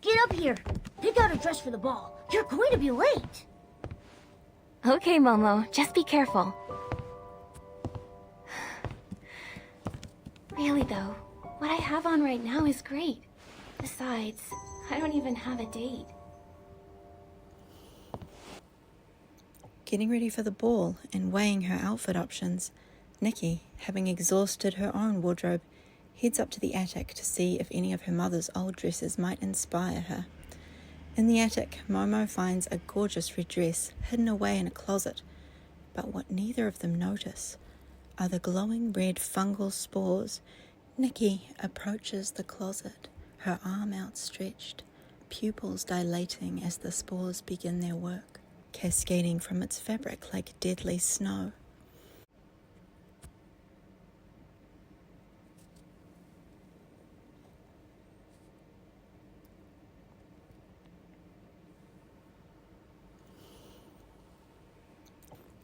get up here. Pick out a dress for the ball. You're going to be late. Okay, Momo, just be careful. Really though, what I have on right now is great. Besides, I don't even have a date. Getting ready for the ball and weighing her outfit options, Nikki, having exhausted her own wardrobe, heads up to the attic to see if any of her mother's old dresses might inspire her. In the attic, Momo finds a gorgeous red dress hidden away in a closet, but what neither of them notice are the glowing red fungal spores. Nikki approaches the closet, her arm outstretched, pupils dilating as the spores begin their work, cascading from its fabric like deadly snow.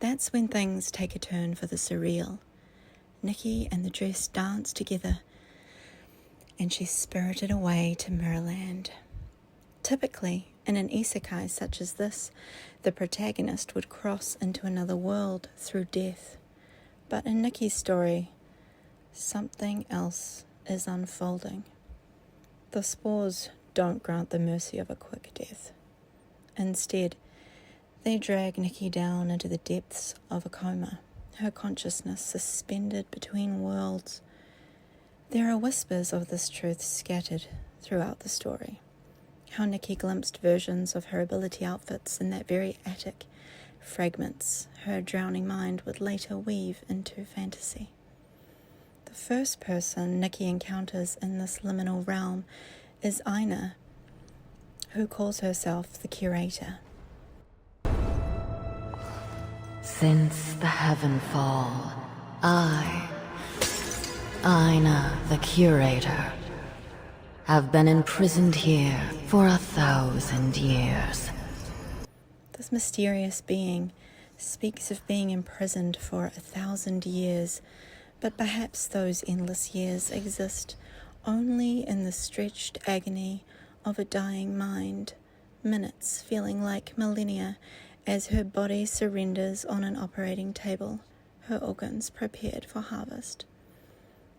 That's when things take a turn for the surreal. Nikki and the dress dance together, and she's spirited away to Mirrorland. Typically, in an isekai such as this, the protagonist would cross into another world through death. But in Nikki's story, something else is unfolding. The spores don't grant the mercy of a quick death. Instead, they drag Nikki down into the depths of a coma, her consciousness suspended between worlds. There are whispers of this truth scattered throughout the story. How Nikki glimpsed versions of her ability outfits in that very attic, fragments her drowning mind would later weave into fantasy. The first person Nikki encounters in this liminal realm is Aina, who calls herself the Curator. Since the Heavenfall, I, Aina the Curator, have been imprisoned here for 1,000 years. This mysterious being speaks of being imprisoned for 1,000 years, but perhaps those endless years exist only in the stretched agony of a dying mind, minutes feeling like millennia as her body surrenders on an operating table, her organs prepared for harvest.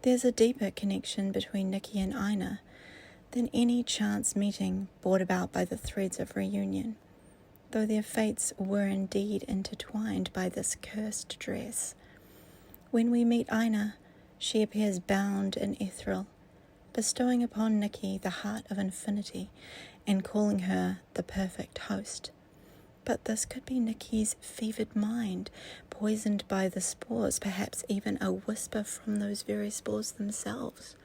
There's a deeper connection between Nikki and Aina than any chance meeting brought about by the threads of reunion, though their fates were indeed intertwined by this cursed dress. When we meet Aina, she appears bound and ethereal, bestowing upon Nikki the heart of infinity and calling her the perfect host. But this could be Nikki's fevered mind, poisoned by the spores, perhaps even a whisper from those very spores themselves,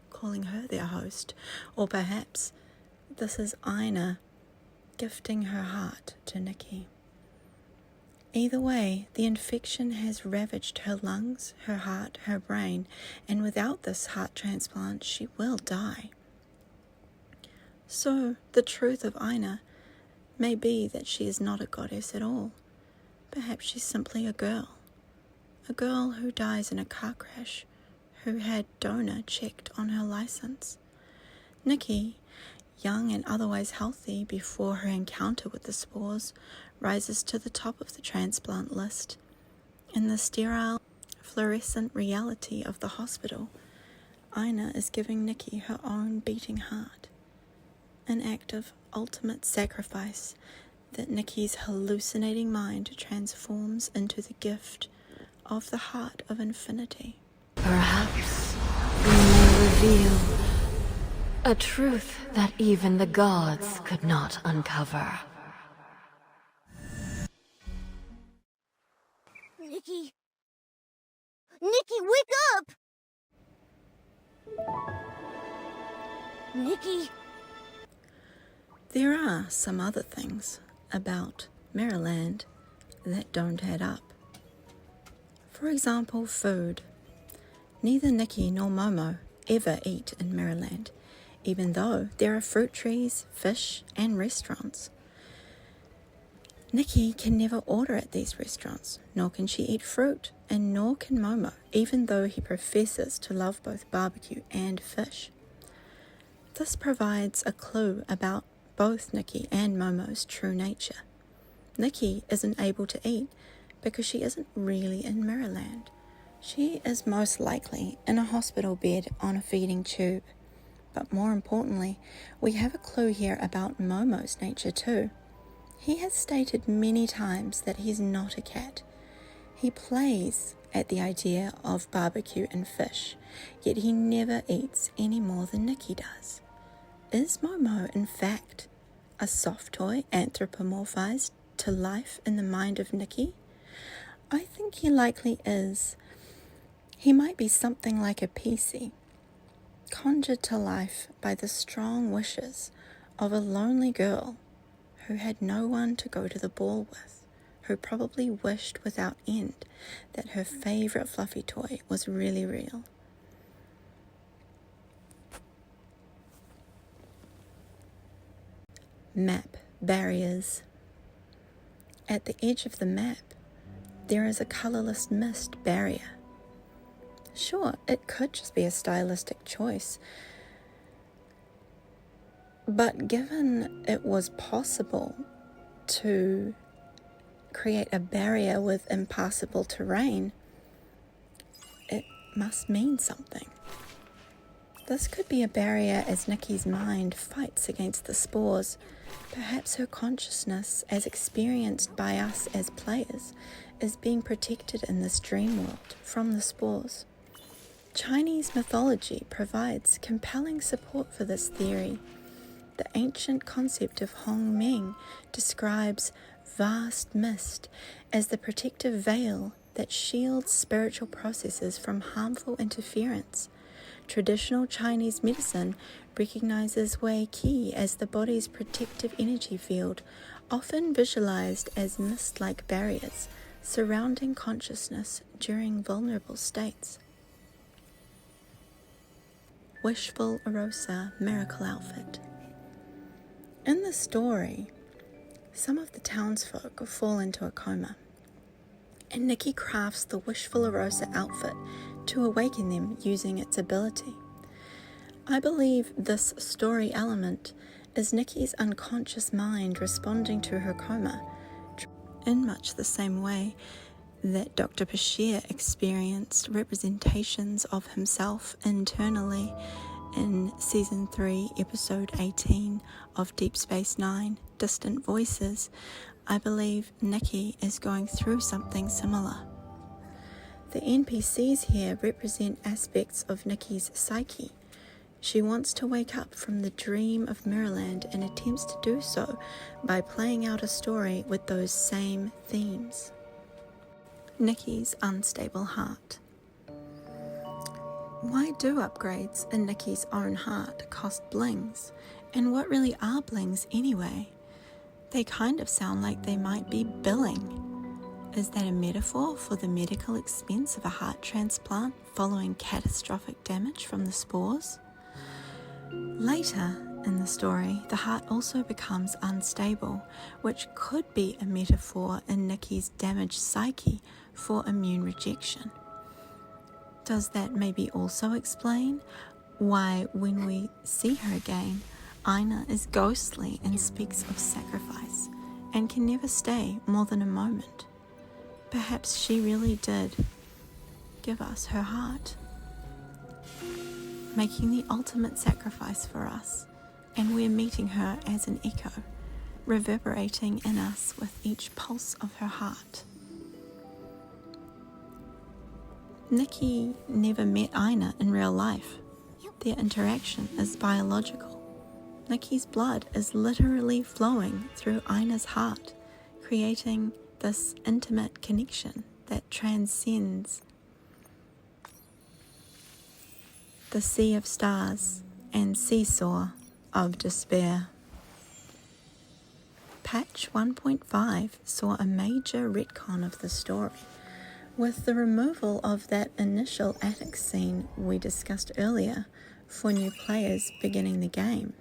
calling her their host. Or perhaps this is Aina gifting her heart to Nikki. Either way, the infection has ravaged her lungs, her heart, her brain, and without this heart transplant, she will die. So, the truth of Aina may be that she is not a goddess at all. Perhaps she's simply a girl who dies in a car crash, who had donor checked on her license. Nikki, young and otherwise healthy before her encounter with the spores, rises to the top of the transplant list. In the sterile, fluorescent reality of the hospital, Aina is giving Nikki her own beating heart, an act of ultimate sacrifice that Nikki's hallucinating mind transforms into the gift of the heart of infinity. Perhaps we may reveal a truth that even the gods could not uncover. Nikki! Nikki, wake up! Nikki! There are some other things about Mirrorland that don't add up. For example, food. Neither Nikki nor Momo ever eat in Mirrorland, even though there are fruit trees, fish, and restaurants. Nikki can never order at these restaurants, nor can she eat fruit, and nor can Momo, even though he professes to love both barbecue and fish. This provides a clue about both Nikki and Momo's true nature. Nikki isn't able to eat because she isn't really in Mirrorland. She is most likely in a hospital bed on a feeding tube. But more importantly, we have a clue here about Momo's nature too. He has stated many times that he's not a cat. He plays at the idea of barbecue and fish, yet he never eats any more than Nikki does. Is Momo, in fact, a soft toy anthropomorphized to life in the mind of Nikki? I think he likely is. He might be something like a PC, conjured to life by the strong wishes of a lonely girl who had no one to go to the ball with, who probably wished without end that her favorite fluffy toy was really real. Map barriers. At the edge of the map, there is a colorless mist barrier. Sure, it could just be a stylistic choice, but given it was possible to create a barrier with impassable terrain, it must mean something. This could be a barrier as Nikki's mind fights against the spores. Perhaps her consciousness, as experienced by us as players, is being protected in this dream world from the spores. Chinese mythology provides compelling support for this theory. The ancient concept of Hong Meng describes vast mist as the protective veil that shields spiritual processes from harmful interference. Traditional Chinese medicine recognizes Wei Qi as the body's protective energy field, often visualized as mist-like barriers surrounding consciousness during vulnerable states. Wishful Arosa miracle outfit. In the story, some of the townsfolk fall into a coma, and Nikki crafts the Wishful Arosa outfit to awaken them using its ability. I believe this story element is Nikki's unconscious mind responding to her coma in much the same way that Dr. Bashir experienced representations of himself internally in Season 3, Episode 18 of Deep Space Nine, Distant Voices. I believe Nikki is going through something similar. The NPCs here represent aspects of Nikki's psyche. She wants to wake up from the dream of Mirrorland and attempts to do so by playing out a story with those same themes. Nikki's unstable heart. Why do upgrades in Nikki's own heart cost blings? And what really are blings anyway? They kind of sound like they might be billing. Is that a metaphor for the medical expense of a heart transplant following catastrophic damage from the spores? Later in the story, the heart also becomes unstable, which could be a metaphor in Nikki's damaged psyche for immune rejection. Does that maybe also explain why when we see her again, Aina is ghostly and speaks of sacrifice and can never stay more than a moment? Perhaps she really did give us her heart, making the ultimate sacrifice for us, and we're meeting her as an echo, reverberating in us with each pulse of her heart. Nikki never met Aina in real life. Their interaction is biological. Nikki's blood is literally flowing through Aina's heart, creating this intimate connection that transcends the sea of stars and seesaw of despair. Patch 1.5 saw a major retcon of the story, with the removal of that initial attic scene we discussed earlier for new players beginning the game.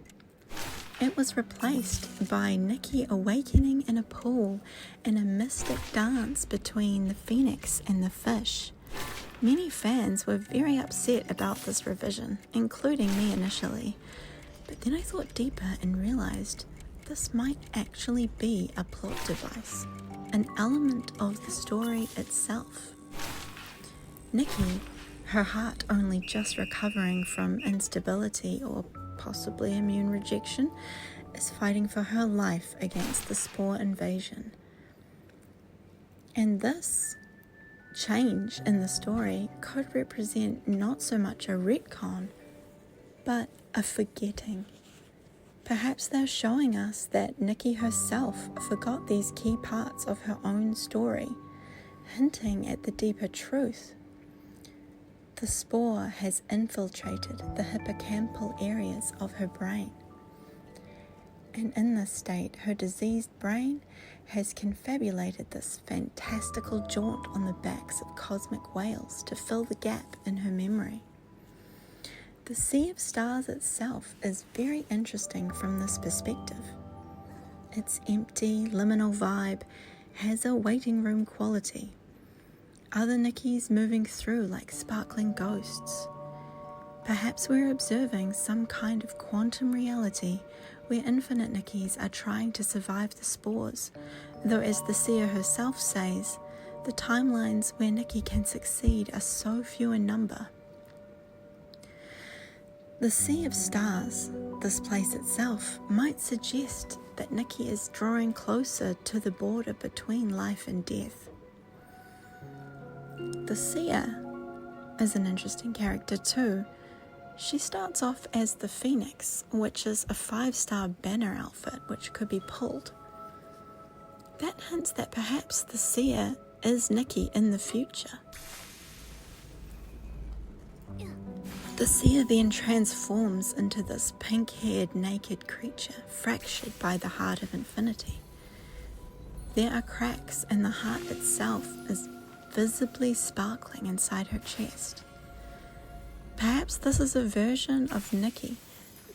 It was replaced by Nikki awakening in a pool in a mystic dance between the phoenix and the fish. Many fans were very upset about this revision, including me initially. But then I thought deeper and realized this might actually be a plot device, an element of the story itself. Nikki, her heart only just recovering from instability or possibly immune rejection, is fighting for her life against the spore invasion. And this change in the story could represent not so much a retcon, but a forgetting. Perhaps they're showing us that Nikki herself forgot these key parts of her own story, hinting at the deeper truth. The spore has infiltrated the hippocampal areas of her brain. And in this state, her diseased brain has confabulated this fantastical jaunt on the backs of cosmic whales to fill the gap in her memory. The Sea of Stars itself is very interesting from this perspective. Its empty, liminal vibe has a waiting room quality. Other Nikkis moving through like sparkling ghosts. Perhaps we're observing some kind of quantum reality where infinite Nikkis are trying to survive the spores, though as the seer herself says, the timelines where Nikki can succeed are so few in number. The Sea of Stars, this place itself, might suggest that Nikki is drawing closer to the border between life and death. The seer is an interesting character too. She starts off as the Phoenix, which is a 5-star banner outfit which could be pulled. That hints that perhaps the seer is Nikki in the future. The seer then transforms into this pink-haired naked creature fractured by the heart of infinity. There are cracks and the heart itself is visibly sparkling inside her chest. Perhaps this is a version of Nikki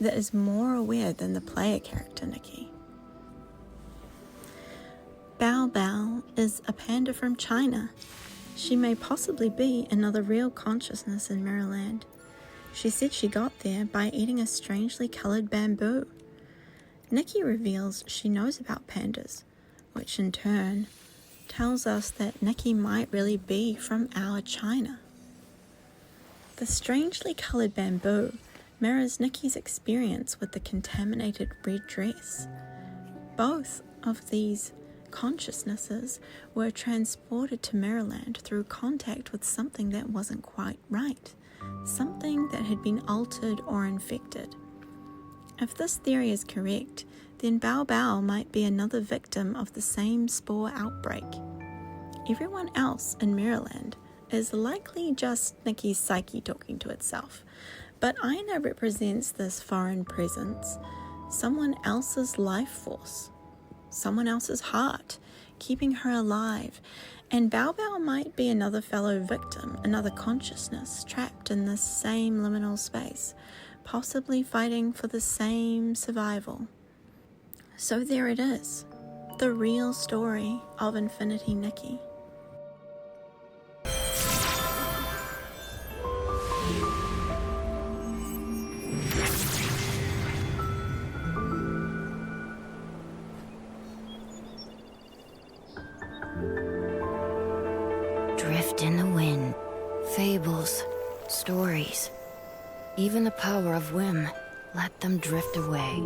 that is more aware than the player character Nikki. Bao Bao is a panda from China. She may possibly be another real consciousness in Mirrorland. She said she got there by eating a strangely coloured bamboo. Nikki reveals she knows about pandas, which in turn tells us that Nikki might really be from our China. The strangely coloured bamboo mirrors Nikki's experience with the contaminated red dress. Both of these consciousnesses were transported to Mirrorland through contact with something that wasn't quite right, something that had been altered or infected. If this theory is correct, then Bao Bao might be another victim of the same spore outbreak. Everyone else in Mirrorland is likely just Nikki's psyche talking to itself, but Aina represents this foreign presence, someone else's life force, someone else's heart, keeping her alive, and Bao Bao might be another fellow victim, another consciousness trapped in this same liminal space, possibly fighting for the same survival. So there it is, the real story of Infinity Nikki. Drift in the wind, fables, stories, even the power of whim, let them drift away.